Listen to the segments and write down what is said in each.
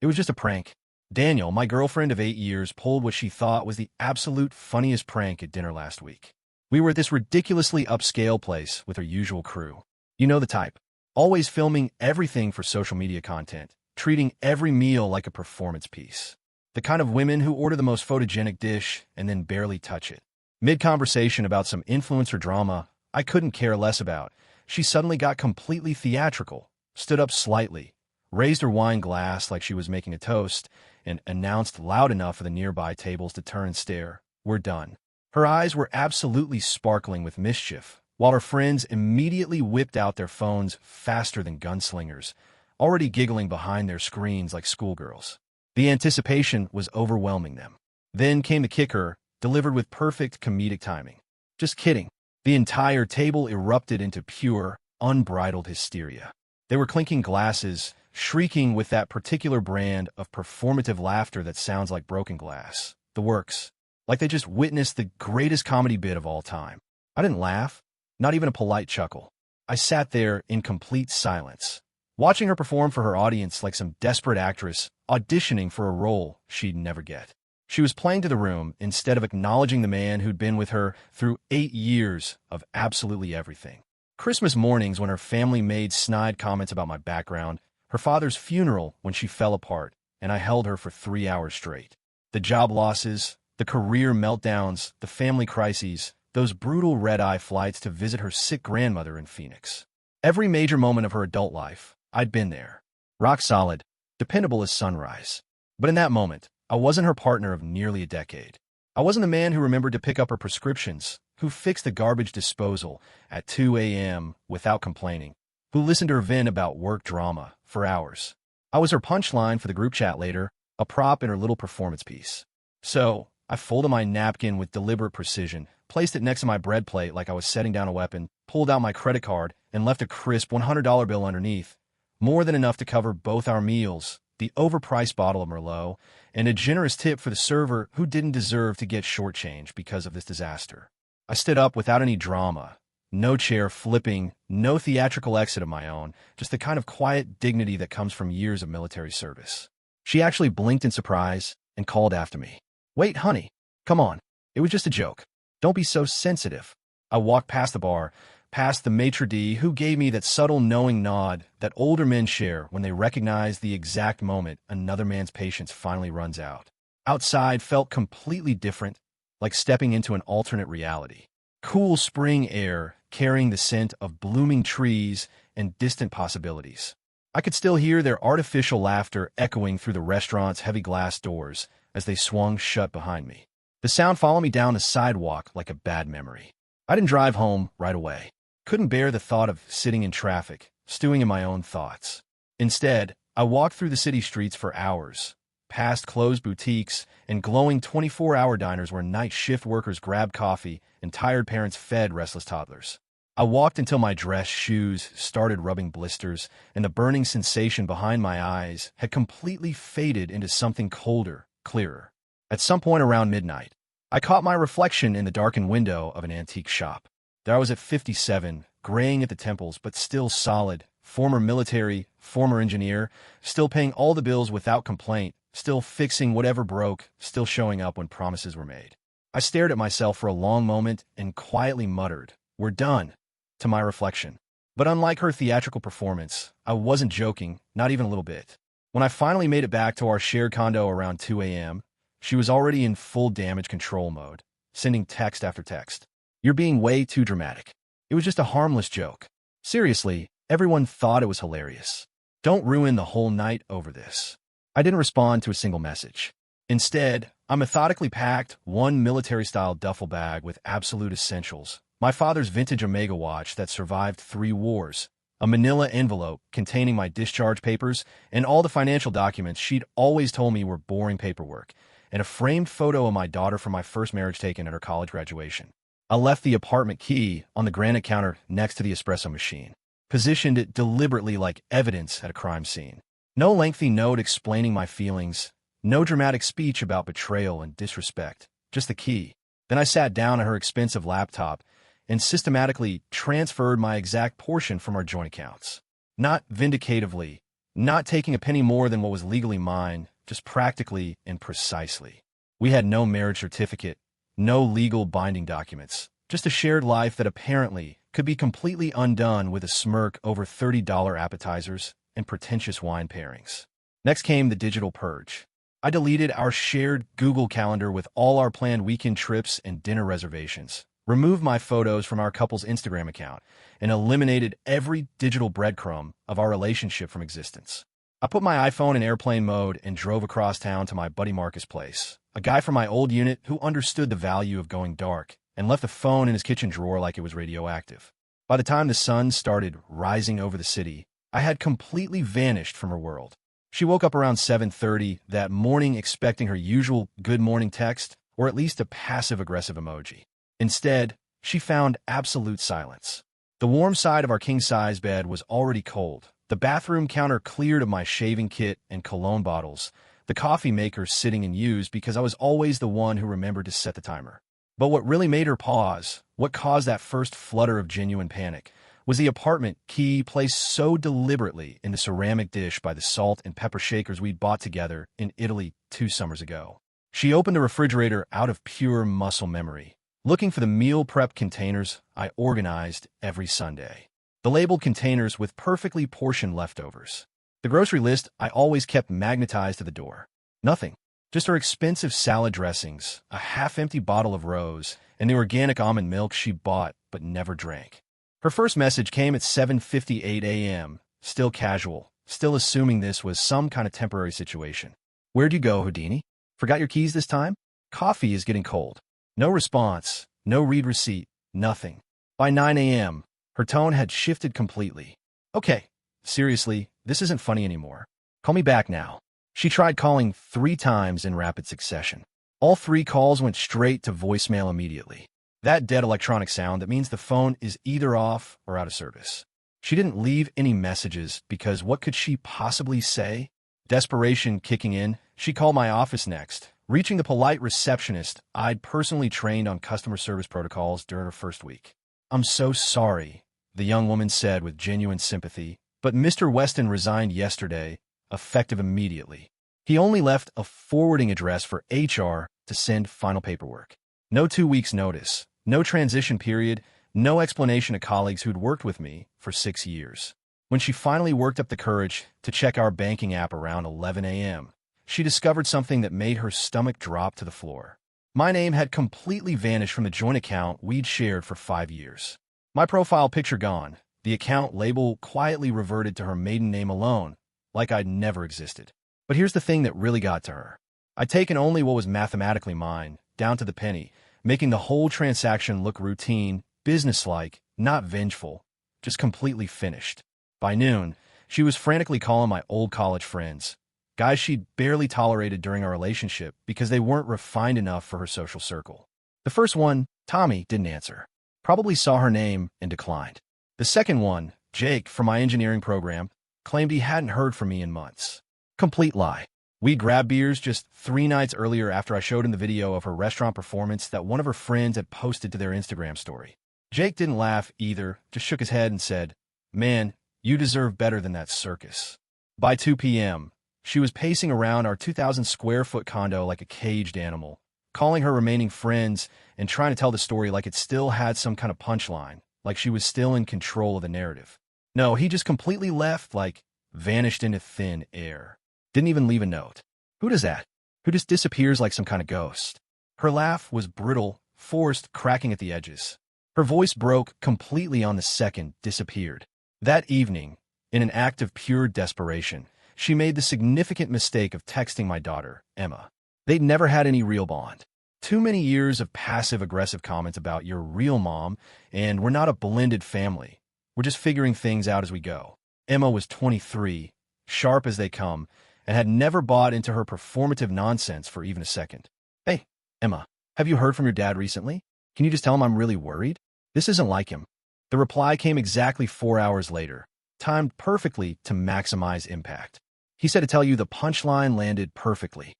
It was just a prank. Daniel, my girlfriend of 8 years, pulled what she thought was the absolute funniest prank at dinner last week. We were at this ridiculously upscale place with our usual crew. You know the type. Always filming everything for social media content, treating every meal like a performance piece. The kind of women who order the most photogenic dish and then barely touch it. Mid-conversation about some influencer drama I couldn't care less about, she suddenly got completely theatrical, stood up slightly, raised her wine glass like she was making a toast, and announced loud enough for the nearby tables to turn and stare, "We're done." Her eyes were absolutely sparkling with mischief, while her friends immediately whipped out their phones faster than gunslingers, already giggling behind their screens like schoolgirls. The anticipation was overwhelming them. Then came the kicker, delivered with perfect comedic timing. Just kidding. The entire table erupted into pure, unbridled hysteria. They were clinking glasses, shrieking with that particular brand of performative laughter that sounds like broken glass. The works. Like they just witnessed the greatest comedy bit of all time. I didn't laugh, not even a polite chuckle. I sat there in complete silence, watching her perform for her audience like some desperate actress auditioning for a role she'd never get. She was playing to the room instead of acknowledging the man who'd been with her through 8 years of absolutely everything. Christmas mornings when her family made snide comments about my background, her father's funeral when she fell apart, and I held her for 3 hours straight. The job losses, the career meltdowns, the family crises, those brutal red-eye flights to visit her sick grandmother in Phoenix. Every major moment of her adult life, I'd been there. Rock solid, dependable as sunrise. But in that moment, I wasn't her partner of nearly a decade. I wasn't the man who remembered to pick up her prescriptions, who fixed the garbage disposal at 2 a.m. without complaining, who listened to her vent about work drama for hours. I was her punchline for the group chat later, a prop in her little performance piece. So, I folded my napkin with deliberate precision, placed it next to my bread plate like I was setting down a weapon, pulled out my credit card, and left a crisp $100 bill underneath, more than enough to cover both our meals, the overpriced bottle of Merlot, and a generous tip for the server who didn't deserve to get shortchanged because of this disaster. I stood up without any drama, no chair flipping, no theatrical exit of my own, just the kind of quiet dignity that comes from years of military service. She actually blinked in surprise and called after me. "Wait, honey, come on. It was just a joke. Don't be so sensitive." I walked past the bar, past the maitre d' who gave me that subtle knowing nod that older men share when they recognize the exact moment another man's patience finally runs out. Outside felt completely different, like stepping into an alternate reality. Cool spring air carrying the scent of blooming trees and distant possibilities. I could still hear their artificial laughter echoing through the restaurant's heavy glass doors as they swung shut behind me. The sound followed me down the sidewalk like a bad memory. I didn't drive home right away. Couldn't bear the thought of sitting in traffic, stewing in my own thoughts. Instead, I walked through the city streets for hours, past closed boutiques and glowing 24-hour diners where night shift workers grabbed coffee and tired parents fed restless toddlers. I walked until my dress shoes started rubbing blisters and the burning sensation behind my eyes had completely faded into something colder, clearer. At some point around midnight, I caught my reflection in the darkened window of an antique shop. There I was at 57, graying at the temples, but still solid, former military, former engineer, still paying all the bills without complaint, still fixing whatever broke, still showing up when promises were made. I stared at myself for a long moment and quietly muttered, "We're done," to my reflection. But unlike her theatrical performance, I wasn't joking, not even a little bit. When I finally made it back to our shared condo around 2 a.m., she was already in full damage control mode, sending text after text. "You're being way too dramatic. It was just a harmless joke. Seriously, everyone thought it was hilarious. Don't ruin the whole night over this." I didn't respond to a single message. Instead, I methodically packed one military-style duffel bag with absolute essentials, my father's vintage Omega watch that survived 3 wars, a manila envelope containing my discharge papers and all the financial documents she'd always told me were boring paperwork, and a framed photo of my daughter from my first marriage taken at her college graduation. I left the apartment key on the granite counter next to the espresso machine, positioned it deliberately like evidence at a crime scene. No lengthy note explaining my feelings, no dramatic speech about betrayal and disrespect, just the key. Then I sat down at her expensive laptop and systematically transferred my exact portion from our joint accounts. Not vindicatively, not taking a penny more than what was legally mine, just practically and precisely. We had no marriage certificate, no legal binding documents, just a shared life that apparently could be completely undone with a smirk over $30 appetizers and pretentious wine pairings. Next came the digital purge. I deleted our shared Google Calendar with all our planned weekend trips and dinner reservations, removed my photos from our couple's Instagram account, and eliminated every digital breadcrumb of our relationship from existence. I put my iPhone in airplane mode and drove across town to my buddy Marcus' place, a guy from my old unit who understood the value of going dark and left the phone in his kitchen drawer like it was radioactive. By the time the sun started rising over the city, I had completely vanished from her world. She woke up around 7:30 that morning expecting her usual good morning text or at least a passive-aggressive emoji. Instead, she found absolute silence. The warm side of our king-size bed was already cold. The bathroom counter cleared of my shaving kit and cologne bottles, the coffee maker sitting in use because I was always the one who remembered to set the timer. But what really made her pause, what caused that first flutter of genuine panic, was the apartment key placed so deliberately in the ceramic dish by the salt and pepper shakers we'd bought together in Italy 2 summers ago. She opened the refrigerator out of pure muscle memory, looking for the meal prep containers I organized every Sunday. The labeled containers with perfectly portioned leftovers. The grocery list I always kept magnetized to the door. Nothing. Just her expensive salad dressings, a half-empty bottle of Rose, and the organic almond milk she bought but never drank. Her first message came at 7:58 a.m., still casual, still assuming this was some kind of temporary situation. "Where'd you go, Houdini? Forgot your keys this time? Coffee is getting cold." No response, no read receipt, nothing. By 9 a.m., her tone had shifted completely. "Okay, seriously, this isn't funny anymore. Call me back now." She tried calling 3 times in rapid succession. All 3 calls went straight to voicemail immediately. That dead electronic sound that means the phone is either off or out of service. She didn't leave any messages because what could she possibly say? Desperation kicking in, she called my office next, reaching the polite receptionist I'd personally trained on customer service protocols during her first week. "I'm so sorry," the young woman said with genuine sympathy, "but Mr. Weston resigned yesterday, effective immediately. He only left a forwarding address for HR to send final paperwork. No 2 weeks notice. No transition period, no explanation to colleagues who'd worked with me for 6 years." When she finally worked up the courage to check our banking app around 11 a.m., she discovered something that made her stomach drop to the floor. My name had completely vanished from the joint account we'd shared for 5 years. My profile picture gone, the account label quietly reverted to her maiden name alone, like I'd never existed. But here's the thing that really got to her. I'd taken only what was mathematically mine, down to the penny, making the whole transaction look routine, businesslike, not vengeful, just completely finished. By noon, she was frantically calling my old college friends, guys she'd barely tolerated during our relationship because they weren't refined enough for her social circle. The first one, Tommy, didn't answer. Probably saw her name and declined. The second one, Jake, from my engineering program, claimed he hadn't heard from me in months. Complete lie. We grabbed beers just 3 nights earlier after I showed him the video of her restaurant performance that one of her friends had posted to their Instagram story. Jake didn't laugh either, just shook his head and said, "Man, you deserve better than that circus." By 2 p.m., she was pacing around our 2,000 square foot condo like a caged animal, calling her remaining friends and trying to tell the story like it still had some kind of punchline, like she was still in control of the narrative. No, he just completely left, like vanished into thin air. Didn't even leave a note. Who does that? Who just disappears like some kind of ghost? Her laugh was brittle, forced, cracking at the edges. Her voice broke completely on the second, disappeared. That evening, in an act of pure desperation, she made the significant mistake of texting my daughter, Emma. They'd never had any real bond. Too many years of passive-aggressive comments about "you're real, Mom," and "we're not a blended family. We're just figuring things out as we go." Emma was 23, sharp as they come, and had never bought into her performative nonsense for even a second. "Hey, Emma, have you heard from your dad recently? Can you just tell him I'm really worried? This isn't like him." The reply came exactly 4 hours later, timed perfectly to maximize impact. He said to tell you the punchline landed perfectly.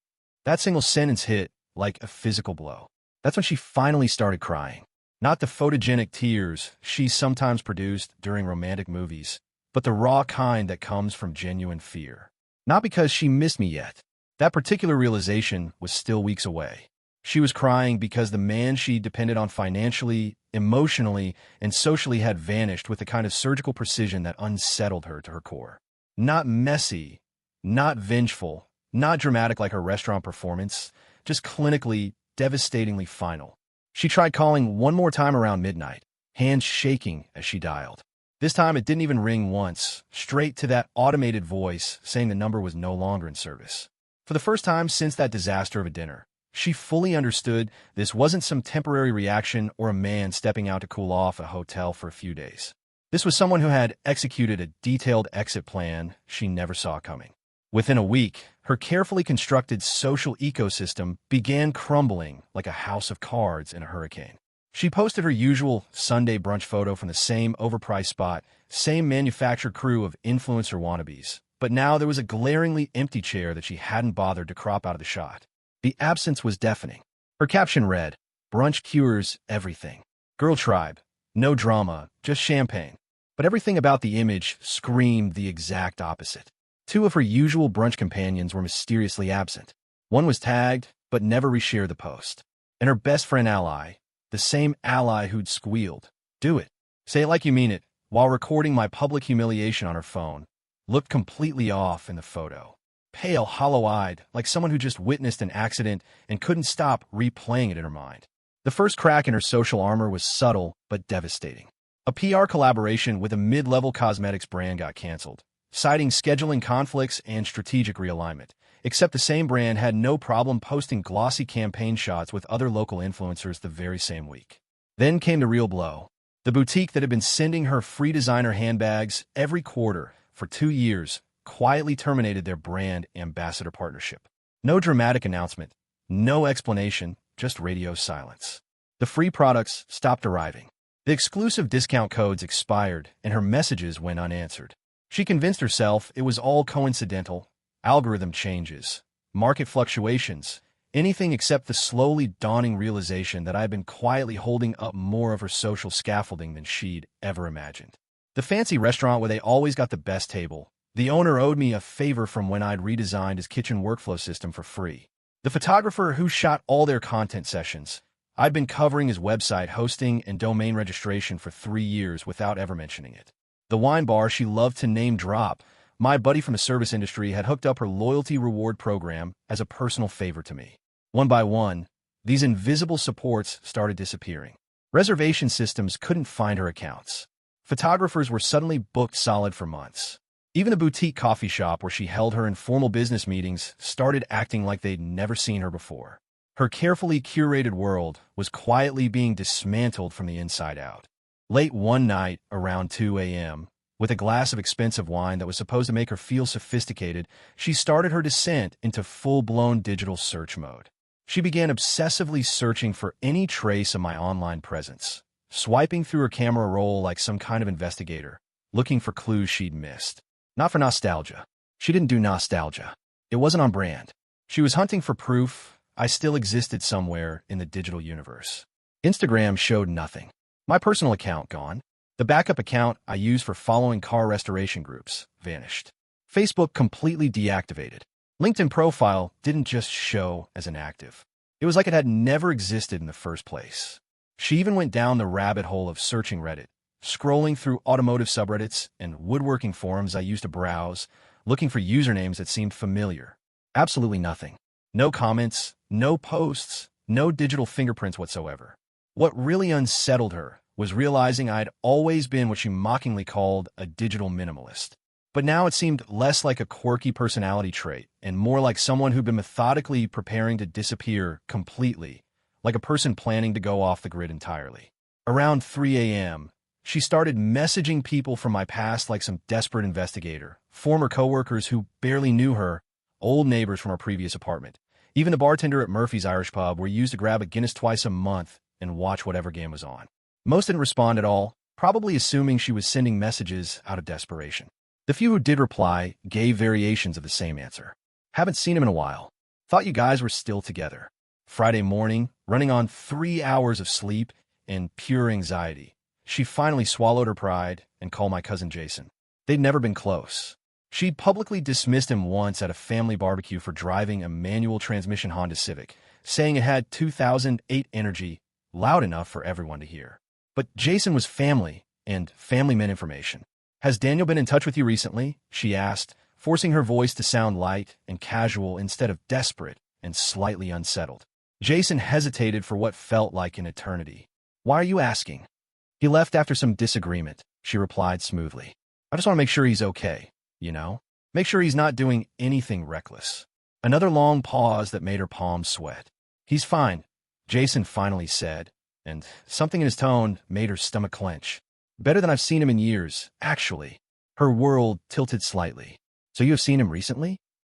That single sentence hit like a physical blow. That's when she finally started crying. Not the photogenic tears she sometimes produced during romantic movies. but the raw kind that comes from genuine fear. Not because she missed me yet. That particular realization was still weeks away. She was crying because the man she depended on financially, emotionally, and socially had vanished with the kind of surgical precision that unsettled her to her core. Not messy, not vengeful, not dramatic like her restaurant performance, just clinically, devastatingly final. She tried calling one more time around midnight, hands shaking as she dialed. This time it didn't even ring once, straight to that automated voice saying the number was no longer in service. For the first time since that disaster of a dinner, she fully understood this wasn't some temporary reaction or a man stepping out to cool off a hotel for a few days. This was someone who had executed a detailed exit plan she never saw coming. Within a week, her carefully constructed social ecosystem began crumbling like a house of cards in a hurricane. She posted her usual Sunday brunch photo from the same overpriced spot, same manufactured crew of influencer wannabes, but now there was a glaringly empty chair that she hadn't bothered to crop out of the shot. The absence was deafening. Her caption read, "Brunch cures everything. Girl tribe. No drama, just champagne." But everything about the image screamed the exact opposite. Two of her usual brunch companions were mysteriously absent. One was tagged, but never reshared the post. And her best friend ally, the same ally who'd squealed, "Do it. Say it like you mean it," while recording my public humiliation on her phone, looked completely off in the photo. Pale, hollow-eyed, like someone who just witnessed an accident and couldn't stop replaying it in her mind. The first crack in her social armor was subtle but devastating. A PR collaboration with a mid-level cosmetics brand got canceled, citing scheduling conflicts and strategic realignment, except the same brand had no problem posting glossy campaign shots with other local influencers the very same week. Then came the real blow. The boutique that had been sending her free designer handbags every quarter for 2 years quietly terminated their brand ambassador partnership. No dramatic announcement, no explanation, just radio silence. The free products stopped arriving. The exclusive discount codes expired, and her messages went unanswered. She convinced herself it was all coincidental, algorithm changes, market fluctuations, anything except the slowly dawning realization that I had been quietly holding up more of her social scaffolding than she'd ever imagined. The fancy restaurant where they always got the best table, the owner owed me a favor from when I'd redesigned his kitchen workflow system for free. The photographer who shot all their content sessions, I'd been covering his website hosting and domain registration for 3 years without ever mentioning it. The wine bar she loved to name drop, my buddy from the service industry had hooked up her loyalty reward program as a personal favor to me. One by one, these invisible supports started disappearing. Reservation systems couldn't find her accounts. Photographers were suddenly booked solid for months. Even a boutique coffee shop where she held her informal business meetings started acting like they'd never seen her before. Her carefully curated world was quietly being dismantled from the inside out. Late one night, around 2 a.m., with a glass of expensive wine that was supposed to make her feel sophisticated, she started her descent into full-blown digital search mode. She began obsessively searching for any trace of my online presence, swiping through her camera roll like some kind of investigator, looking for clues she'd missed. Not for nostalgia. She didn't do nostalgia. It wasn't on brand. She was hunting for proof I still existed somewhere in the digital universe. Instagram showed nothing. My personal account gone. The backup account I used for following car restoration groups vanished. Facebook completely deactivated. LinkedIn profile didn't just show as inactive. It was like it had never existed in the first place. She even went down the rabbit hole of searching Reddit, scrolling through automotive subreddits and woodworking forums I used to browse, looking for usernames that seemed familiar. Absolutely nothing. No comments, no posts, no digital fingerprints whatsoever. What really unsettled her was realizing I'd always been what she mockingly called a digital minimalist. But now it seemed less like a quirky personality trait and more like someone who'd been methodically preparing to disappear completely, like a person planning to go off the grid entirely. Around 3 a.m., she started messaging people from my past like some desperate investigator, former coworkers who barely knew her, old neighbors from our previous apartment. Even the bartender at Murphy's Irish Pub were used to grab a Guinness twice a month and watch whatever game was on. Most didn't respond at all, probably assuming she was sending messages out of desperation. The few who did reply gave variations of the same answer. Haven't seen him in a while. Thought you guys were still together. Friday morning, running on 3 hours of sleep and pure anxiety, she finally swallowed her pride and called my cousin Jason. They'd never been close. She'd publicly dismissed him once at a family barbecue for driving a manual transmission Honda Civic, saying it had 2008 energy, loud enough for everyone to hear. But Jason was family, and family meant information. "Has Daniel been in touch with you recently?" she asked, forcing her voice to sound light and casual instead of desperate and slightly unsettled. Jason hesitated for what felt like an eternity. "Why are you asking?" "He left after some disagreement," she replied smoothly. "I just want to make sure he's okay, you know? Make sure he's not doing anything reckless." Another long pause that made her palms sweat. "He's fine," Jason finally said, and something in his tone made her stomach clench. "Better than I've seen him in years, actually." Her world tilted slightly. "So you have seen him recently?"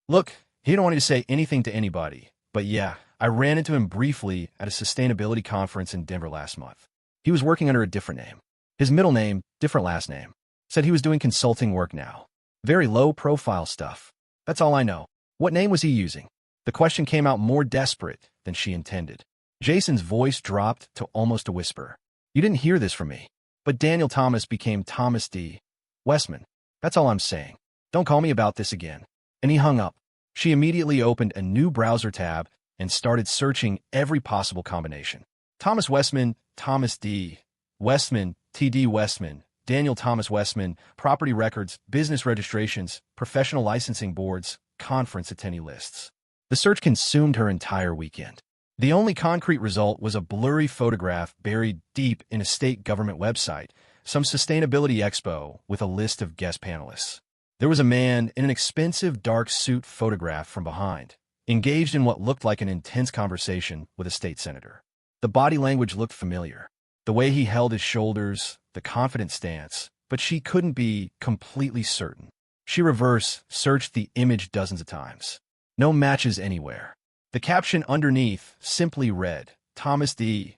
"Look, he didn't want me to say anything to anybody, but yeah, I ran into him briefly at a sustainability conference in Denver last month. He was working under a different name. His middle name, different last name. Said he was doing consulting work now. Very low-profile stuff. That's all I know." "What name was he using?" The question came out more desperate than she intended. Jason's voice dropped to almost a whisper. "You didn't hear this from me, but Daniel Thomas became Thomas D. Westman. That's all I'm saying. Don't call me about this again." And he hung up. She immediately opened a new browser tab and started searching every possible combination. Thomas Westman, Thomas D. Westman, T.D. Westman, Daniel Thomas Westman, property records, business registrations, professional licensing boards, conference attendee lists. The search consumed her entire weekend. The only concrete result was a blurry photograph buried deep in a state government website, some sustainability expo with a list of guest panelists. There was a man in an expensive dark suit photographed from behind, engaged in what looked like an intense conversation with a state senator. The body language looked familiar. The way he held his shoulders, the confident stance, but she couldn't be completely certain. She reverse searched the image dozens of times. No matches anywhere. The caption underneath simply read, "Thomas D.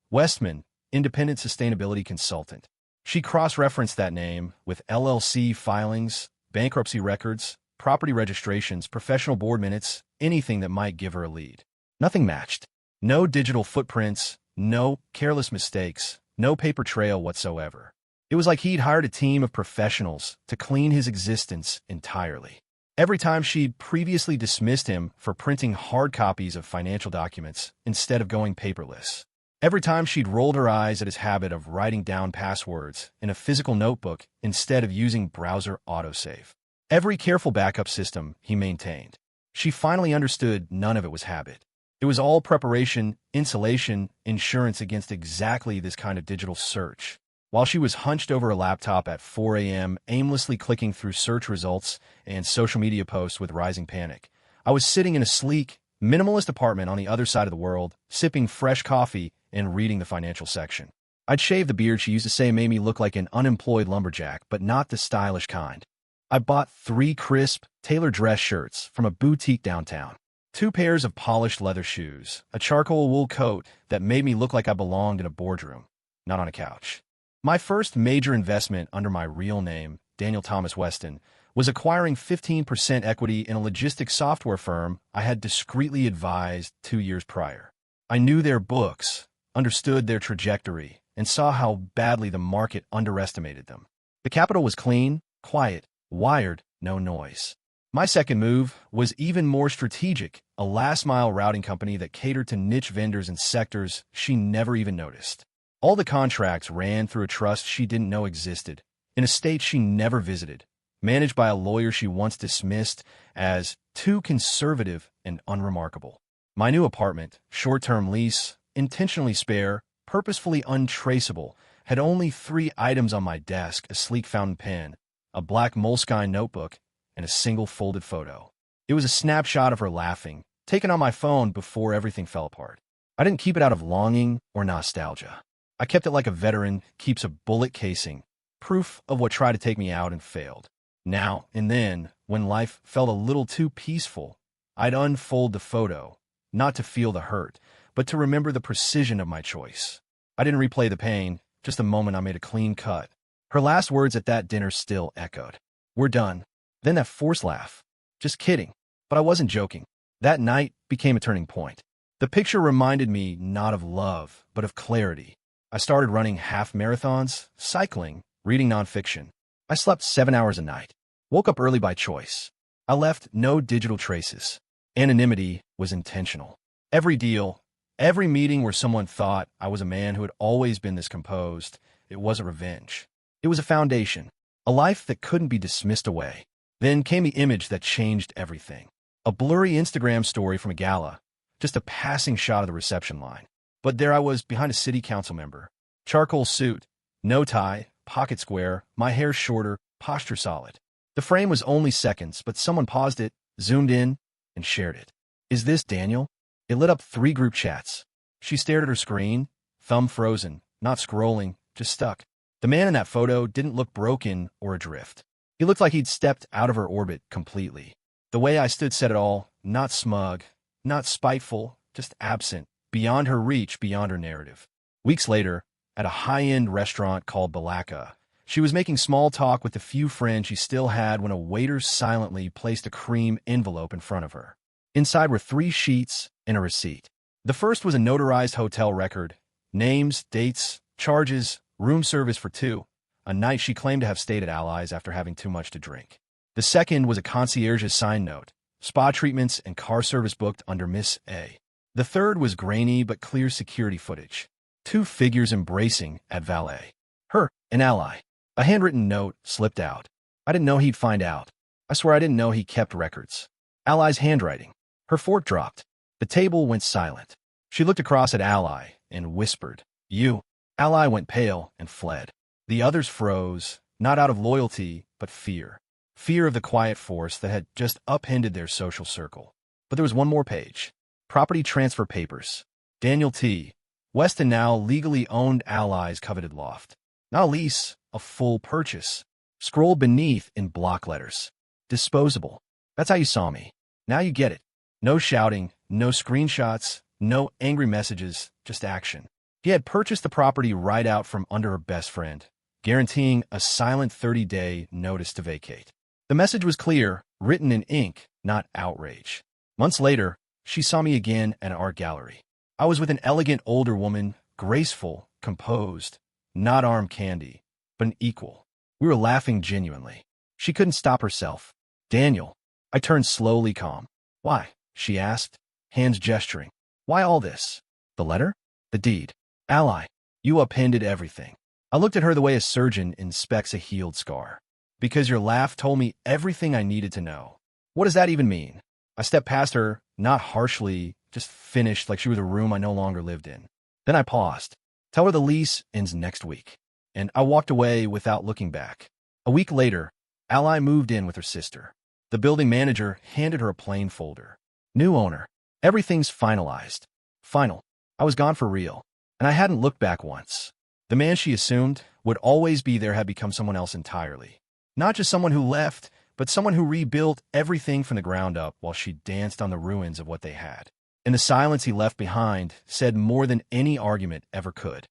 Westman, Independent Sustainability Consultant." She cross-referenced that name with LLC filings, bankruptcy records, property registrations, professional board minutes, anything that might give her a lead. Nothing matched. No digital footprints, no careless mistakes, no paper trail whatsoever. It was like he'd hired a team of professionals to clean his existence entirely. Every time she'd previously dismissed him for printing hard copies of financial documents instead of going paperless. Every time she'd rolled her eyes at his habit of writing down passwords in a physical notebook instead of using browser autosave. Every careful backup system he maintained. She finally understood none of it was habit. It was all preparation, insulation, insurance against exactly this kind of digital search. While she was hunched over a laptop at 4 a.m., aimlessly clicking through search results and social media posts with rising panic, I was sitting in a sleek, minimalist apartment on the other side of the world, sipping fresh coffee and reading the financial section. I'd shaved the beard she used to say made me look like an unemployed lumberjack, but not the stylish kind. I bought 3 crisp, tailored dress shirts from a boutique downtown, 2 pairs of polished leather shoes, a charcoal wool coat that made me look like I belonged in a boardroom, not on a couch. My first major investment under my real name, Daniel Thomas Weston, was acquiring 15% equity in a logistics software firm I had discreetly advised 2 years prior. I knew their books, understood their trajectory, and saw how badly the market underestimated them. The capital was clean, quiet, wired, no noise. My second move was even more strategic, a last-mile routing company that catered to niche vendors and sectors she never even noticed. All the contracts ran through a trust she didn't know existed, in a state she never visited, managed by a lawyer she once dismissed as too conservative and unremarkable. My new apartment, short-term lease, intentionally spare, purposefully untraceable, had only 3 items on my desk: a sleek fountain pen, a black Moleskine notebook, and a single folded photo. It was a snapshot of her laughing, taken on my phone before everything fell apart. I didn't keep it out of longing or nostalgia. I kept it like a veteran keeps a bullet casing, proof of what tried to take me out and failed. Now and then, when life felt a little too peaceful, I'd unfold the photo, not to feel the hurt, but to remember the precision of my choice. I didn't replay the pain, just the moment I made a clean cut. Her last words at that dinner still echoed. "We're done." Then that forced laugh. Just kidding. But I wasn't joking. That night became a turning point. The picture reminded me not of love, but of clarity. I started running half marathons, cycling, reading nonfiction. I slept 7 hours a night. Woke up early by choice. I left no digital traces. Anonymity was intentional. Every deal, every meeting where someone thought I was a man who had always been this composed, it wasn't revenge. It was a foundation, a life that couldn't be dismissed away. Then came the image that changed everything. A blurry Instagram story from a gala, just a passing shot of the reception line. But there I was behind a city council member. Charcoal suit, no tie, pocket square, my hair shorter, posture solid. The frame was only seconds, but someone paused it, zoomed in, and shared it. Is this Daniel? It lit up 3 group chats. She stared at her screen, thumb frozen, not scrolling, just stuck. The man in that photo didn't look broken or adrift. He looked like he'd stepped out of her orbit completely. The way I stood said it all, not smug, not spiteful, just absent, beyond her reach, beyond her narrative. Weeks later, at a high-end restaurant called Balaka, she was making small talk with the few friends she still had when a waiter silently placed a cream envelope in front of her. Inside were 3 sheets and a receipt. The first was a notarized hotel record, names, dates, charges, room service for 2, a night she claimed to have stayed at Allies after having too much to drink. The second was a concierge's sign note, spa treatments and car service booked under Miss A. The third was grainy but clear security footage. 2 figures embracing at valet. Her, an ally. A handwritten note slipped out. I didn't know he'd find out. I swear I didn't know he kept records. Ally's handwriting. Her fork dropped. The table went silent. She looked across at Ally and whispered, "You." Ally went pale and fled. The others froze, not out of loyalty, but fear. Fear of the quiet force that had just upended their social circle. But there was one more page. Property transfer papers. Daniel T. Weston now legally owned Ally's coveted loft. Not a lease, a full purchase. Scrolled beneath in block letters. Disposable. That's how you saw me. Now you get it. No shouting, no screenshots, no angry messages, just action. He had purchased the property right out from under her best friend, guaranteeing a silent 30-day notice to vacate. The message was clear, written in ink, not outrage. Months later, she saw me again at an art gallery. I was with an elegant older woman, graceful, composed, not arm candy, but an equal. We were laughing genuinely. She couldn't stop herself. "Daniel." I turned slowly calm. "Why?" she asked, hands gesturing. "Why all this?" "The letter? The deed. Ally, you upended everything." I looked at her the way a surgeon inspects a healed scar. "Because your laugh told me everything I needed to know." "What does that even mean?" I stepped past her, not harshly, just finished like she was a room I no longer lived in. Then I paused. "Tell her the lease ends next week." And I walked away without looking back. A week later, Ally moved in with her sister. The building manager handed her a plain folder. "New owner. Everything's finalized." Final. I was gone for real, and I hadn't looked back once. The man she assumed would always be there had become someone else entirely. Not just someone who left, but someone who rebuilt everything from the ground up while she danced on the ruins of what they had. And the silence he left behind said more than any argument ever could.